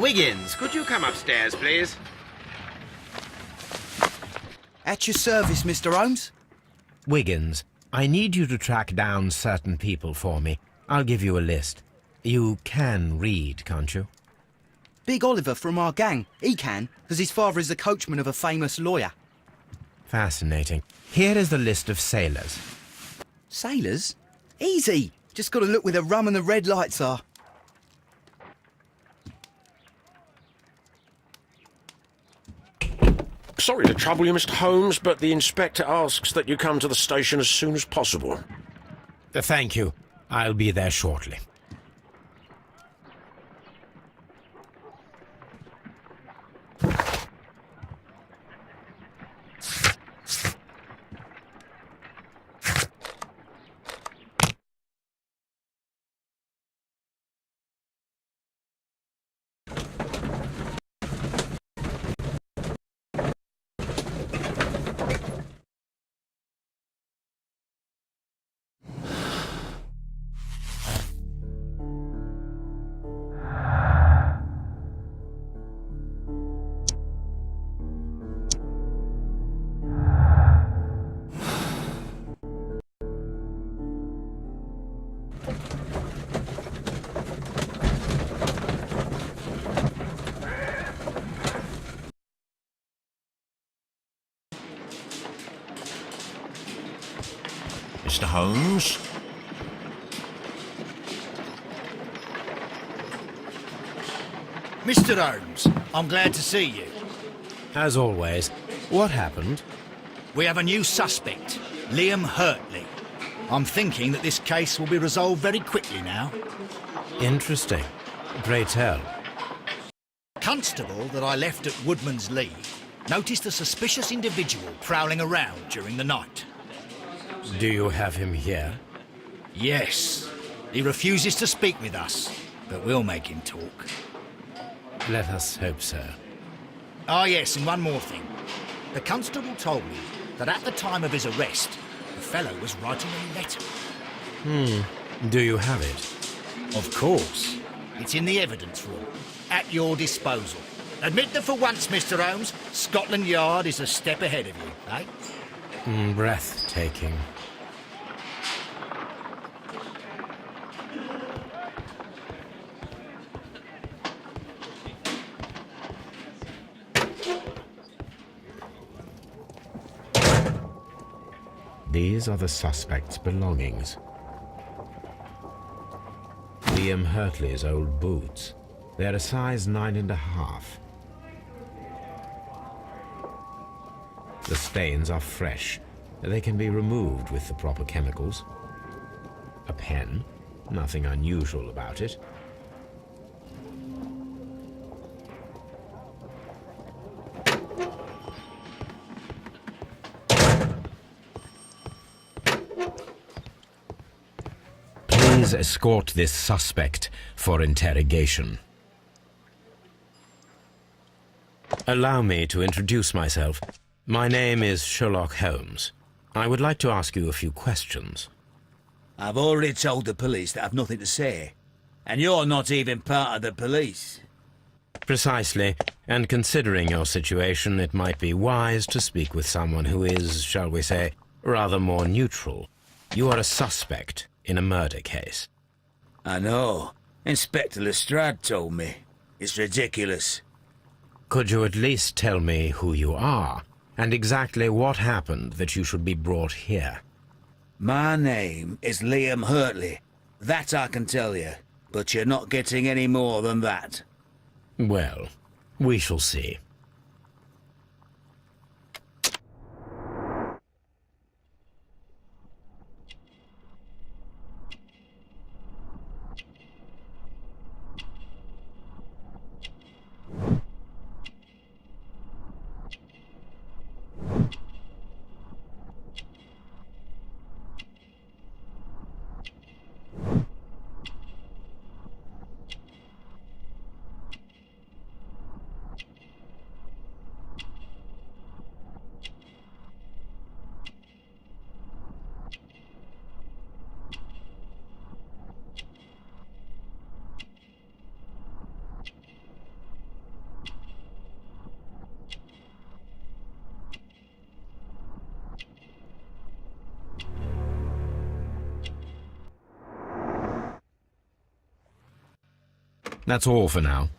Wiggins, could you come upstairs, please? At your service, Mr. Holmes. Wiggins, I need you to track down certain people for me. I'll give you a list. You can read, can't you? Big Oliver from our gang. He can, because his father is the coachman of a famous lawyer. Fascinating. Here is the list of sailors. Sailors? Easy. Just got to look where the rum and the red lights are. Sorry to trouble you, Mr. Holmes, but the inspector asks that you come to the station as soon as possible. Thank you. I'll be there shortly. Mr. Holmes? Mr. Holmes, I'm glad to see you. As always, what happened? We have a new suspect, Liam Hurtley. I'm thinking that this case will be resolved very quickly now. Interesting. Pray tell. Constable that I left at Woodman's Lee noticed a suspicious individual prowling around during the night. Do you have him here? Yes. He refuses to speak with us, but we'll make him talk. Let us hope so. Ah, yes, and one more thing. The constable told me that at the time of his arrest, the fellow was writing a letter. Do you have it? Of course. It's in the evidence room, at your disposal. Admit that for once, Mr. Holmes, Scotland Yard is a step ahead of you, eh? Breathtaking. These are the suspect's belongings. Liam Hurtley's old boots. They're a size 9.5. The stains are fresh. They can be removed with the proper chemicals. A pen. Nothing unusual about it. Please escort this suspect for interrogation. Allow me to introduce myself. My name is Sherlock Holmes. I would like to ask you a few questions. I've already told the police that I've nothing to say. And you're not even part of the police. Precisely, and considering your situation, it might be wise to speak with someone who is, shall we say, rather more neutral. You are a suspect in a murder case. I know. Inspector Lestrade told me. It's ridiculous. Could you at least tell me who you are, and exactly what happened that you should be brought here? My name is Liam Hurtley. That I can tell you. But you're not getting any more than that. Well, we shall see. That's all for now.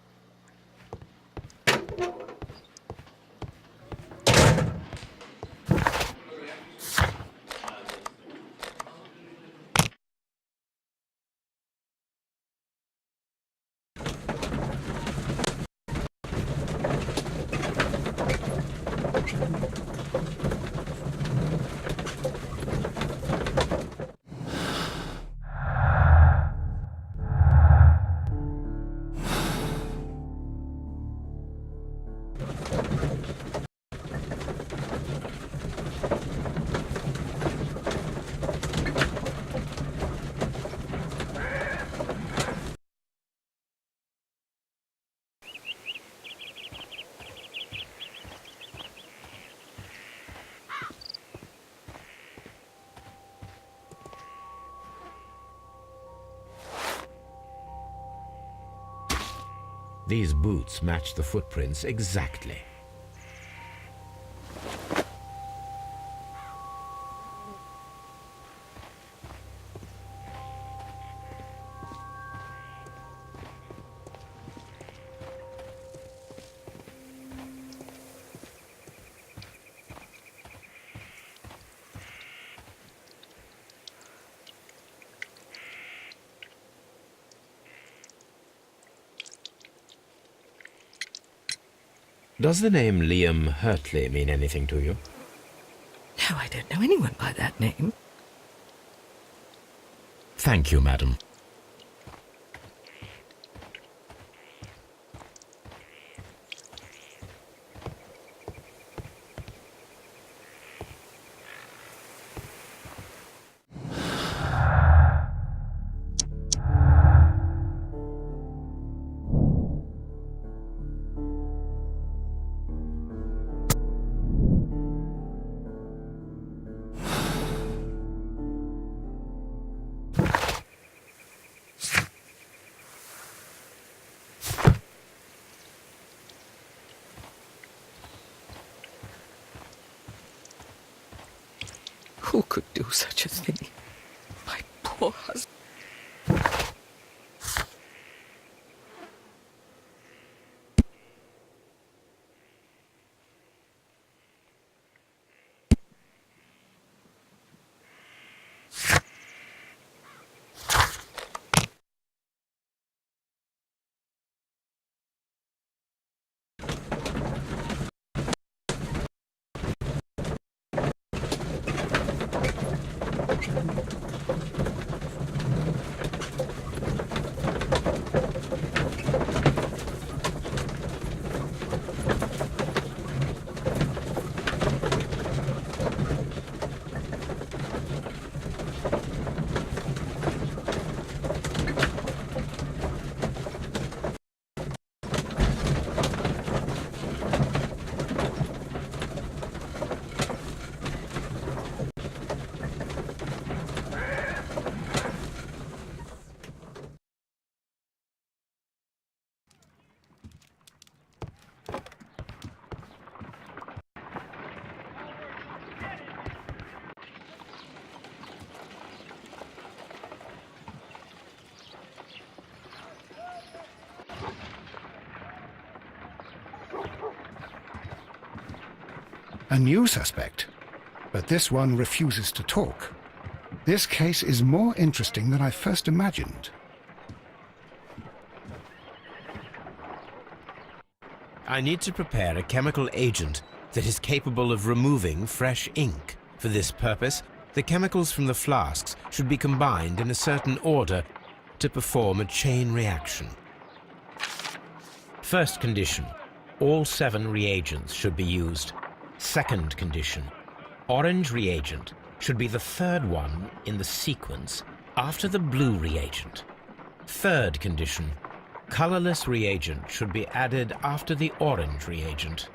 These boots match the footprints exactly. Does the name Liam Hurtley mean anything to you? No, I don't know anyone by that name. Thank you, madam. Who could do such a thing? My poor husband. A new suspect, but this one refuses to talk. This case is more interesting than I first imagined. I need to prepare a chemical agent that is capable of removing fresh ink. For this purpose, the chemicals from the flasks should be combined in a certain order to perform a chain reaction. First condition, all 7 reagents should be used. Second condition, orange reagent should be the 3rd one in the sequence after the blue reagent. Third condition, colorless reagent should be added after the orange reagent.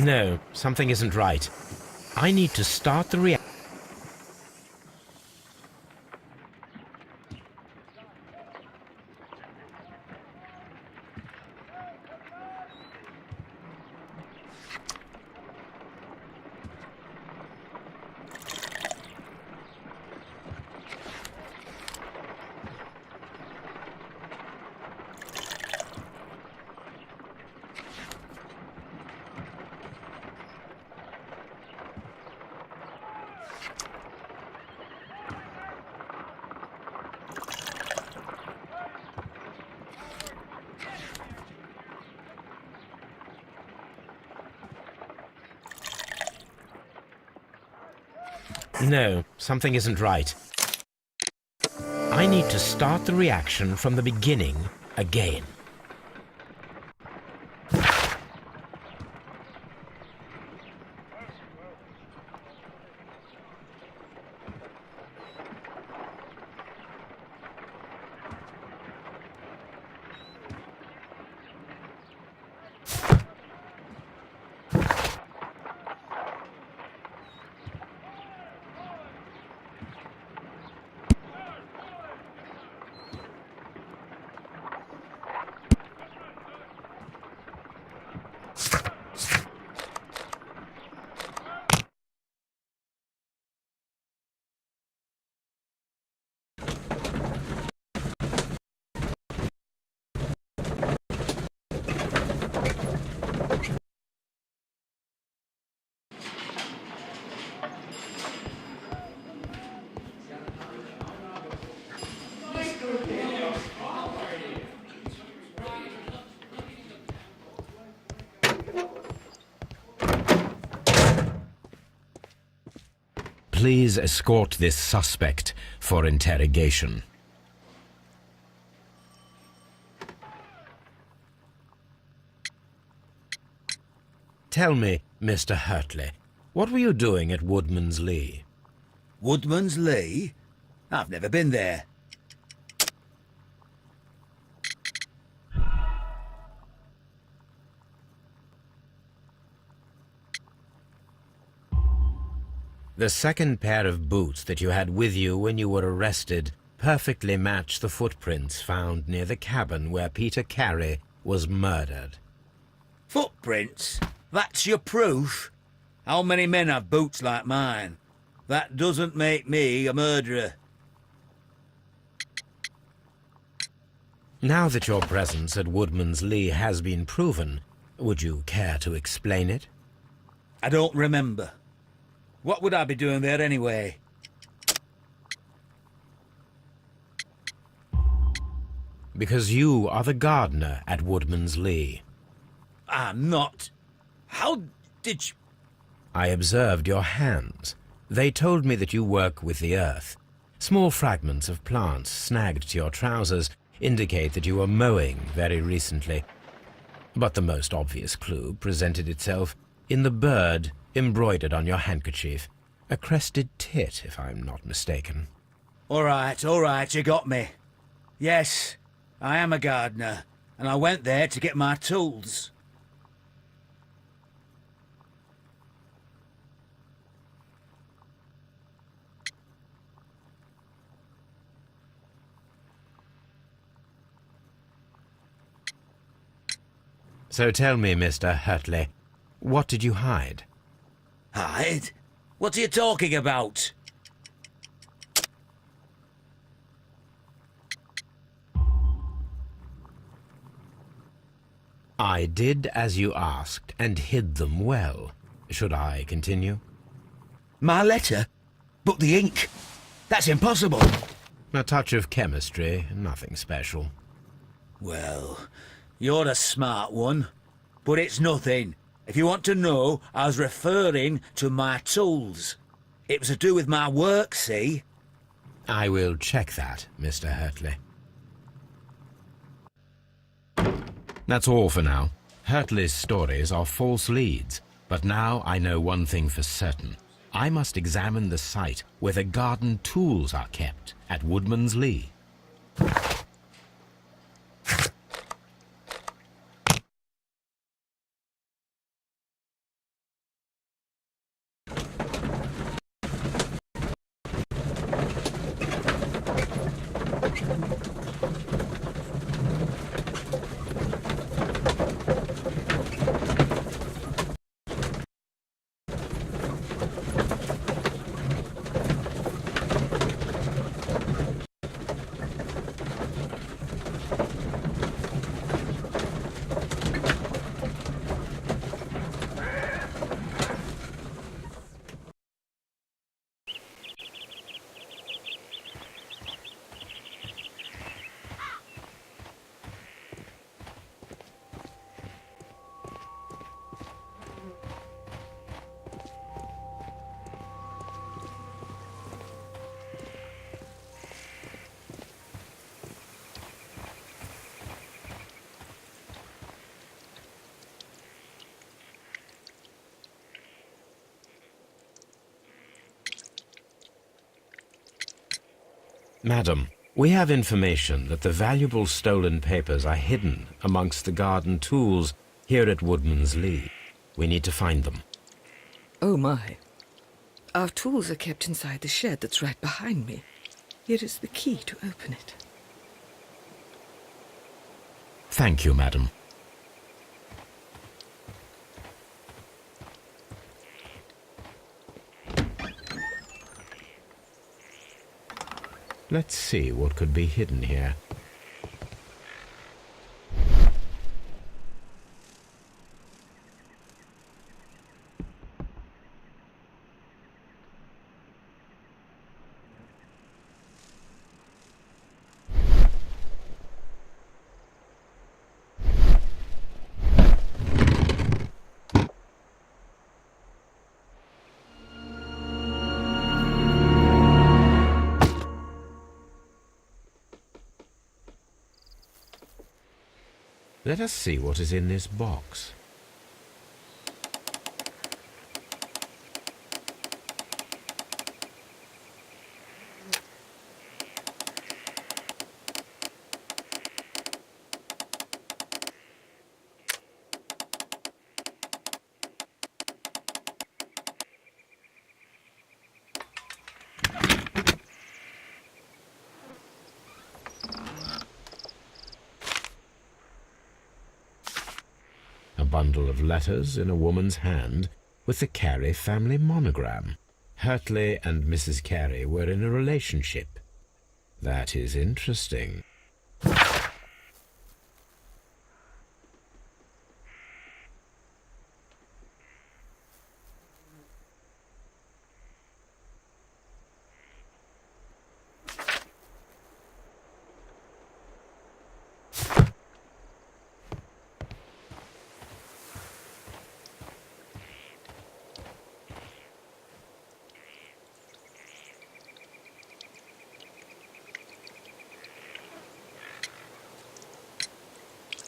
No, something isn't right. I need to start the reaction. No, something isn't right. I need to start the reaction from the beginning again. Please escort this suspect for interrogation. Tell me, Mr. Hurtley, what were you doing at Woodman's Lee? Woodman's Lee? I've never been there. The second pair of boots that you had with you when you were arrested perfectly match the footprints found near the cabin where Peter Carey was murdered. Footprints? That's your proof? How many men have boots like mine? That doesn't make me a murderer. Now that your presence at Woodman's Lee has been proven, would you care to explain it? I don't remember. What would I be doing there anyway? Because you are the gardener at Woodman's Lee. I'm not. How did you... I observed your hands. They told me that you work with the earth. Small fragments of plants snagged to your trousers indicate that you were mowing very recently. But the most obvious clue presented itself in the bird embroidered on your handkerchief. A crested tit, if I'm not mistaken. All right, you got me. Yes, I am a gardener, and I went there to get my tools. So tell me, Mr. Hurtley, what did you hide? Hide? What are you talking about? I did as you asked and hid them well. Should I continue? My letter? But the ink? That's impossible. A touch of chemistry, nothing special. Well, you're a smart one, but it's nothing. If you want to know, I was referring to my tools. It was to do with my work, see? I will check that, Mr. Hurtley. That's all for now. Hurtley's stories are false leads, but now I know one thing for certain. I must examine the site where the garden tools are kept at Woodman's Lee. Madam, we have information that the valuable stolen papers are hidden amongst the garden tools here at Woodman's Lee. We need to find them. Oh, my. Our tools are kept inside the shed that's right behind me. Here is the key to open it. Thank you, madam. Let's see what could be hidden here. Let us see what is in this box. Bundle of letters in a woman's hand with the Carey family monogram. Hurtley and Mrs. Carey were in a relationship. That is interesting.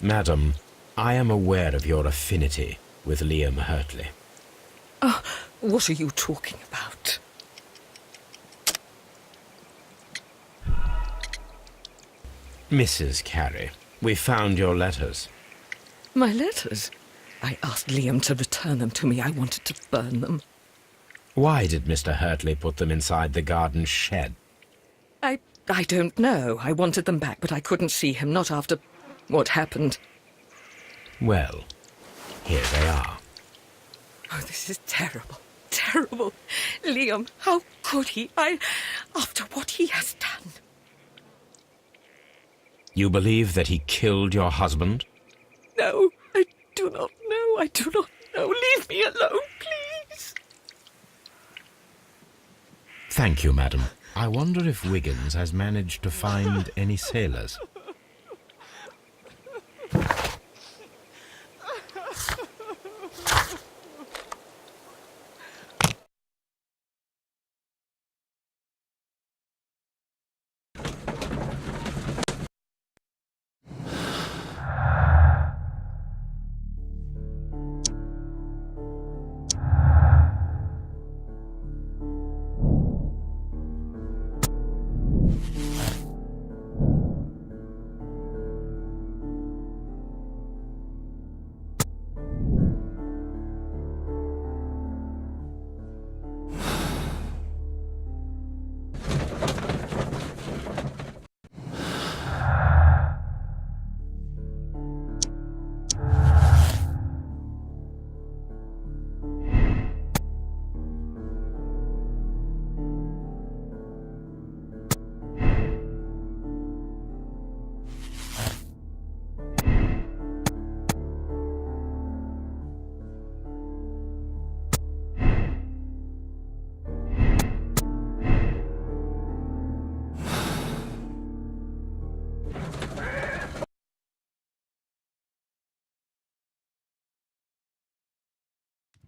Madam, I am aware of your affinity with Liam Hurtley. Oh, what are you talking about? Mrs. Carey, we found your letters. My letters? I asked Liam to return them to me. I wanted to burn them. Why did Mr. Hurtley put them inside the garden shed? I don't know. I wanted them back, but I couldn't see him, not after what happened. Well, here they are. Oh, this is terrible. Terrible. Liam, how could he? After what he has done. You believe that he killed your husband? No, I do not know. I do not know. Leave me alone, please. Thank you, madam. I wonder if Wiggins has managed to find any sailors.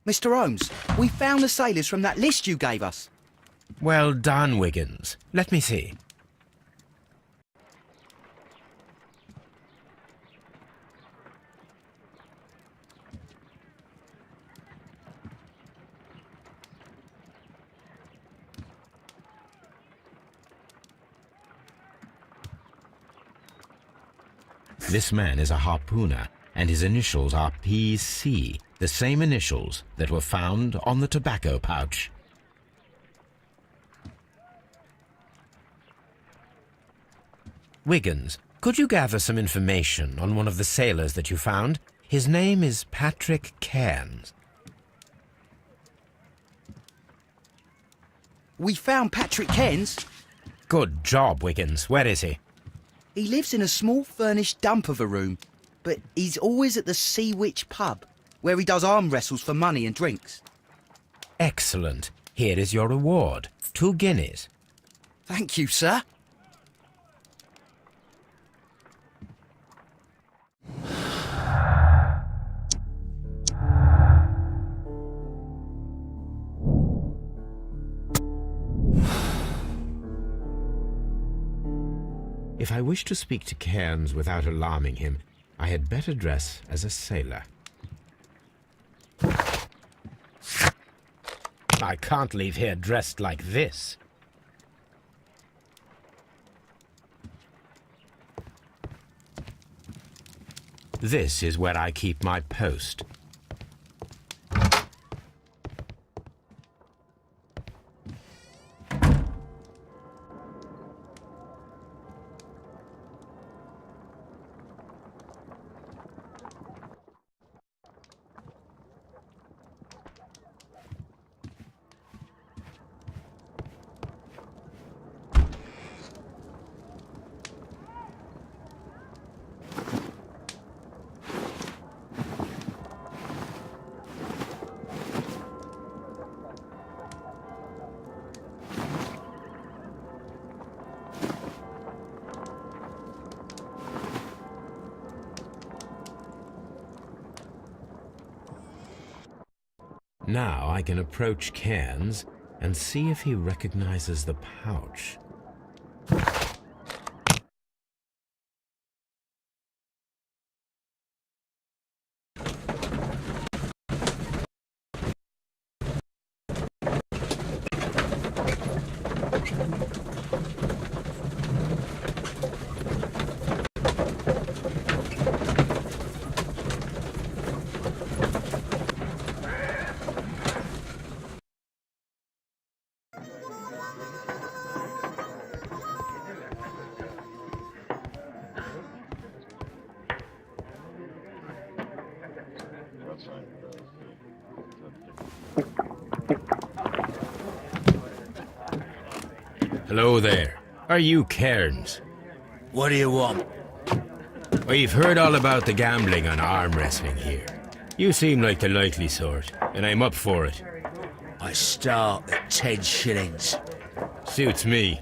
Mr. Holmes, we found the sailors from that list you gave us. Well done, Wiggins. Let me see. This man is a harpooner, and his initials are PC, the same initials that were found on the tobacco pouch. Wiggins, could you gather some information on one of the sailors that you found? His name is Patrick Cairns. We found Patrick Cairns. Good job, Wiggins. Where is he? He lives in a small furnished dump of a room, but he's always at the Sea Witch pub, where he does arm wrestles for money and drinks. Excellent. Here is your reward. 2 guineas. Thank you, sir. If I wish to speak to Cairns without alarming him, I had better dress as a sailor. I can't leave here dressed like this. This is where I keep my post. Now I can approach Cairns and see if he recognizes the pouch. Hello there. Are you Cairns? What do you want? We've heard all about the gambling and arm wrestling here. You seem like the likely sort, and I'm up for it. I start at 10 shillings. Suits me.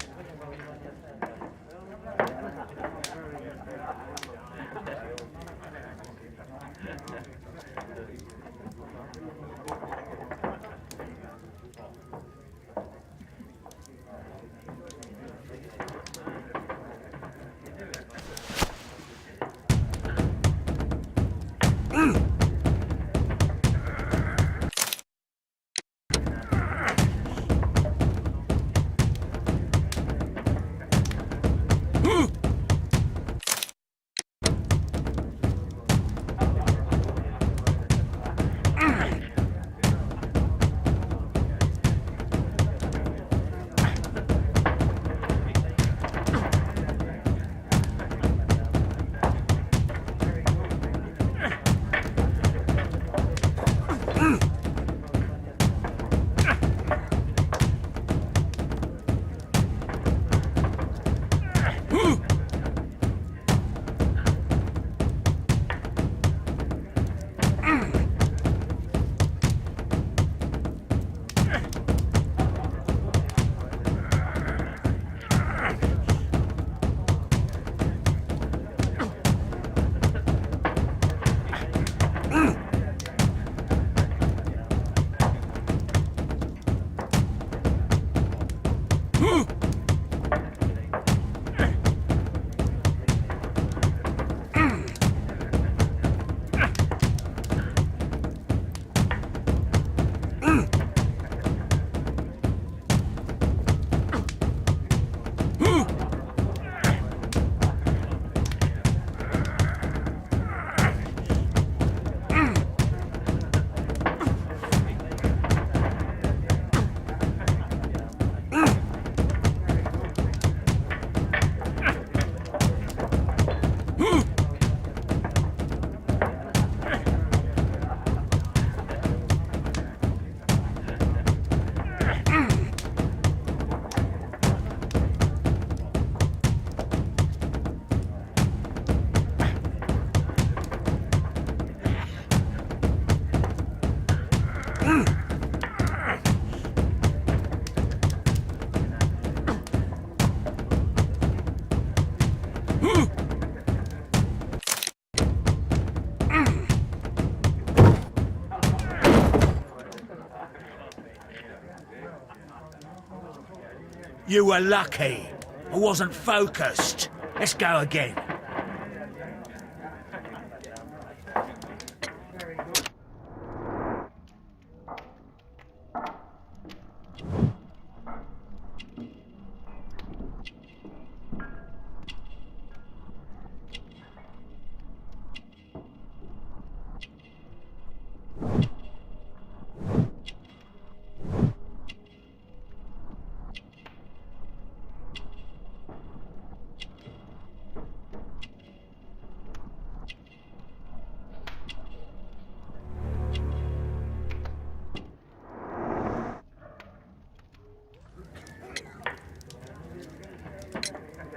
You were lucky. I wasn't focused. Let's go again.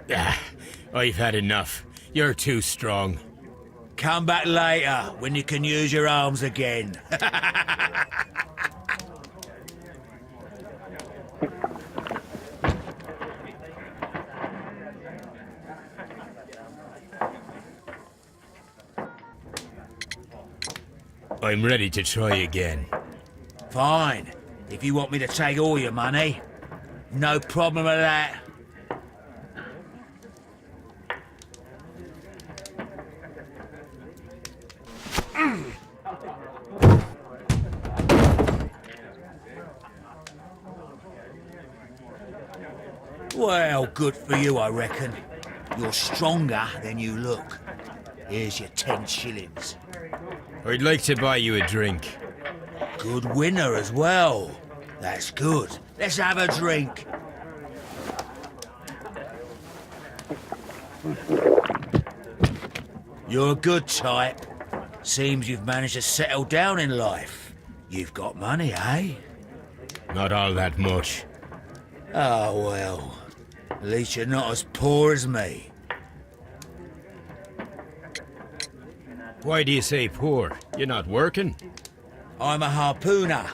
Ah, I've had enough. You're too strong. Come back later when you can use your arms again. I'm ready to try again. Fine. If you want me to take all your money, no problem with that. Well, good for you, I reckon. You're stronger than you look. Here's your 10 shillings. I'd like to buy you a drink. Good winner as well. That's good. Let's have a drink. You're a good type. Seems you've managed to settle down in life. You've got money, eh? Not all that much. Oh, well. At least you're not as poor as me. Why do you say poor? You're not working? I'm a harpooner.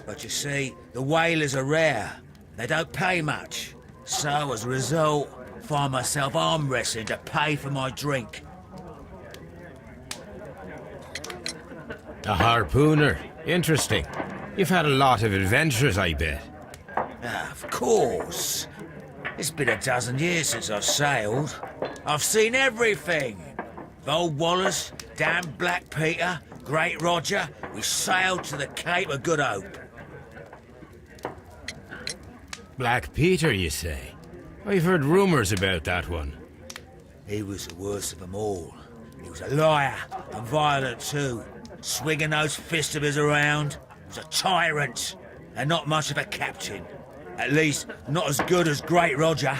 But you see, the whalers are rare. They don't pay much. So, as a result, find myself arm wrestling to pay for my drink. A harpooner. Interesting. You've had a lot of adventures, I bet. Of course. It's been a dozen years since I've sailed. I've seen everything. Old Wallace, damn Black Peter, Great Roger, we sailed to the Cape of Good Hope. Black Peter, you say? I've heard rumours about that one. He was the worst of them all. He was a liar, and violent too. Swinging those fists of his around. He was a tyrant, and not much of a captain. At least, not as good as Great Roger.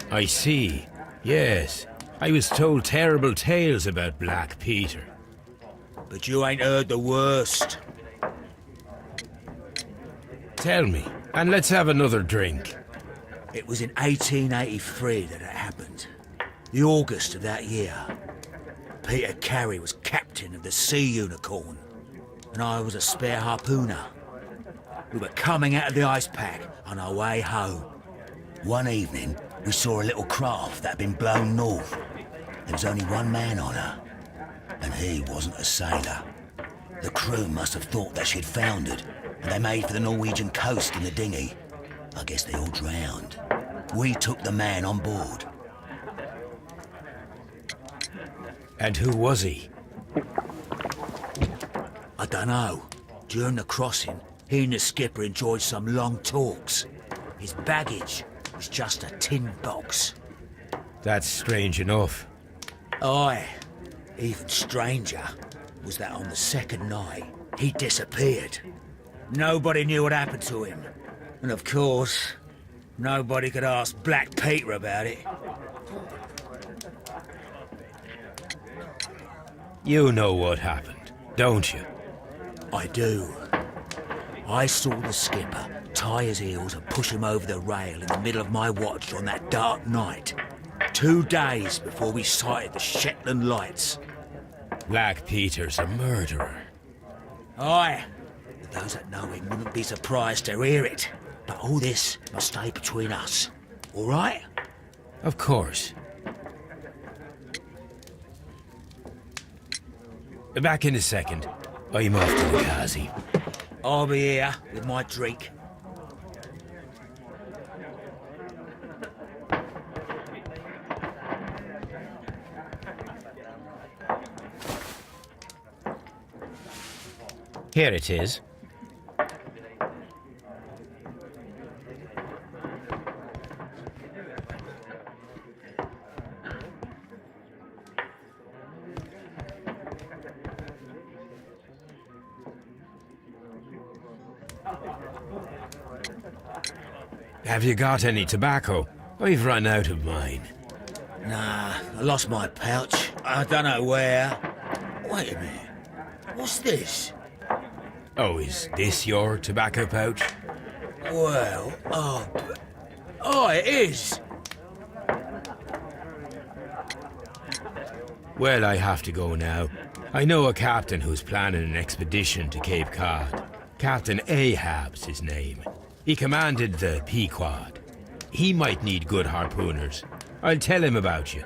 I see. Yes. I was told terrible tales about Black Peter. But you ain't heard the worst. Tell me, and let's have another drink. It was in 1883 that it happened. The August of that year. Peter Carey was captain of the Sea Unicorn, and I was a spare harpooner. We were coming out of the ice pack on our way home. One evening, we saw a little craft that had been blown north. There was only one man on her, and he wasn't a sailor. The crew must have thought that she'd foundered, and they made for the Norwegian coast in the dinghy. I guess they all drowned. We took the man on board. And who was he? I dunno. During the crossing, he and the skipper enjoyed some long talks. His baggage was just a tin box. That's strange enough. Aye. Even stranger was that on the second night, he disappeared. Nobody knew what happened to him. And of course, nobody could ask Black Peter about it. You know what happened, don't you? I do. I saw the skipper tie his heels and push him over the rail in the middle of my watch on that dark night. 2 days before we sighted the Shetland lights. Black Peter's a murderer. Aye. Those that know him wouldn't be surprised to hear it. But all this must stay between us. All right? Of course. Back in a second. I'm off to the Kazi. I'll be here with my drink. Here it is. Have you got any tobacco? We've run out of mine. Nah, I lost my pouch. I don't know where. Wait a minute. What's this? Oh, is this your tobacco pouch? Well, oh, it is. Well, I have to go now. I know a captain who's planning an expedition to Cape Cod. Captain Ahab's his name. He commanded the Pequod. He might need good harpooners. I'll tell him about you.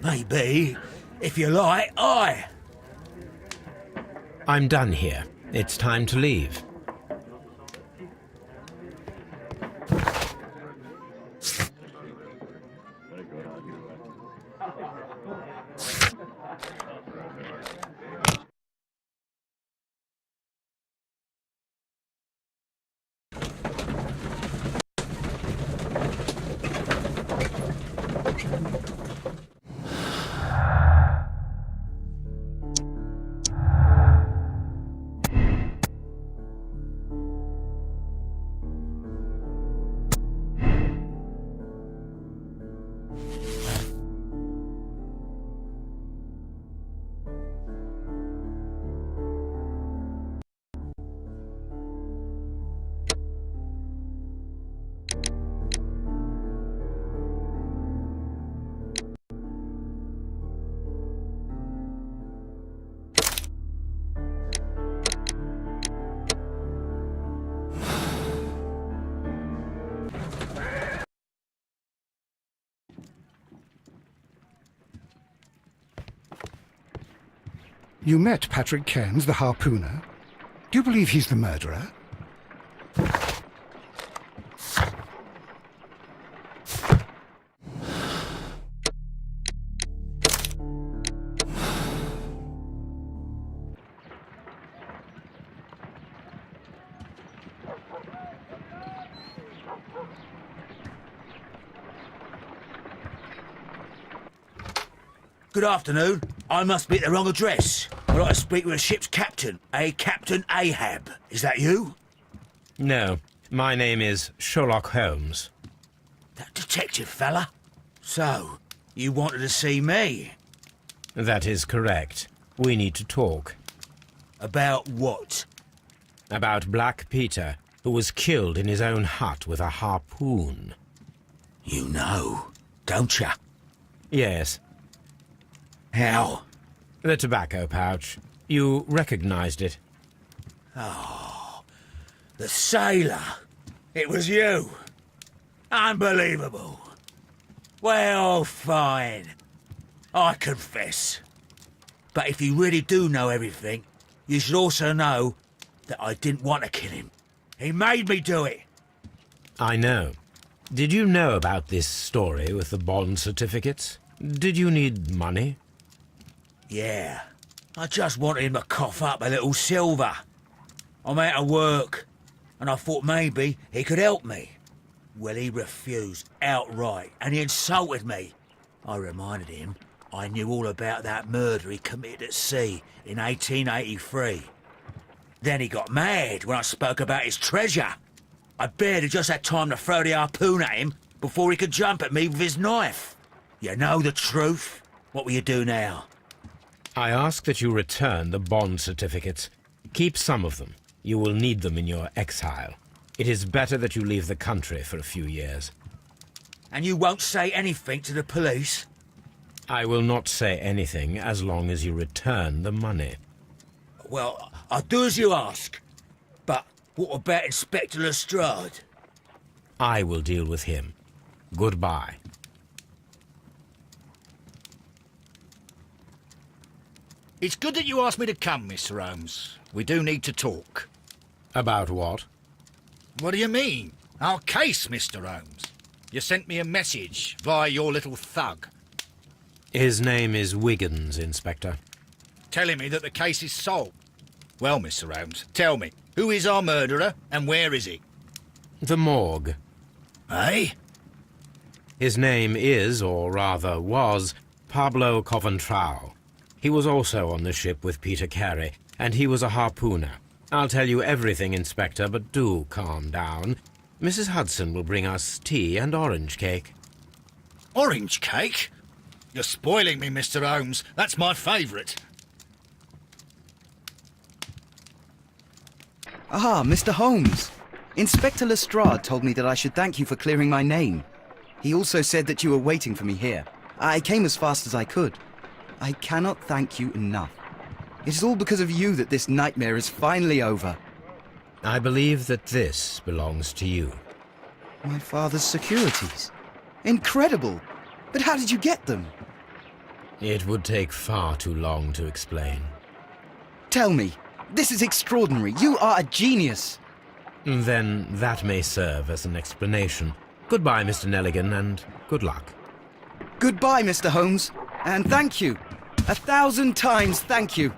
Maybe. If you like, aye. I'm done here. It's time to leave. You met Patrick Cairns, the harpooner. Do you believe he's the murderer? Good afternoon. I must be at the wrong address. I'd like to speak with a ship's captain, a Captain Ahab. Is that you? No, my name is Sherlock Holmes. That detective fella? So, you wanted to see me? That is correct. We need to talk. About what? About Black Peter, who was killed in his own hut with a harpoon. You know, don't you? Yes. How? The tobacco pouch. You recognized it. Oh, the sailor. It was you. Unbelievable. Well, fine. I confess. But if you really do know everything, you should also know that I didn't want to kill him. He made me do it. I know. Did you know about this story with the bond certificates? Did you need money? Yeah. I just wanted him to cough up a little silver. I'm out of work, and I thought maybe he could help me. Well, he refused outright, and he insulted me. I reminded him I knew all about that murder he committed at sea in 1883. Then he got mad when I spoke about his treasure. I barely just had time to throw the harpoon at him before he could jump at me with his knife. You know the truth. What will you do now? I ask that you return the bond certificates. Keep some of them. You will need them in your exile. It is better that you leave the country for a few years. And you won't say anything to the police? I will not say anything as long as you return the money. Well, I'll do as you ask. But what about Inspector Lestrade? I will deal with him. Goodbye. It's good that you asked me to come, Mr. Holmes. We do need to talk. About what? What do you mean? Our case, Mr. Holmes. You sent me a message via your little thug, His name is Wiggins, Inspector. telling me that the case is solved. Well, Mr. Holmes, tell me, who is our murderer and where is he? The morgue. Eh? His name is, or rather was, Pablo Coventral. He was also on the ship with Peter Carey, and he was a harpooner. I'll tell you everything, Inspector, but do calm down. Mrs. Hudson will bring us tea and orange cake. Orange cake? You're spoiling me, Mr. Holmes. That's my favourite. Ah, Mr. Holmes. Inspector Lestrade told me that I should thank you for clearing my name. He also said that you were waiting for me here. I came as fast as I could. I cannot thank you enough. It is all because of you that this nightmare is finally over. I believe that this belongs to you. My father's securities. Incredible! But how did you get them? It would take far too long to explain. Tell me. This is extraordinary. You are a genius. Then that may serve as an explanation. Goodbye, Mr. Nelligan, and good luck. Goodbye, Mr. Holmes. And thank you. 1,000 times thank you.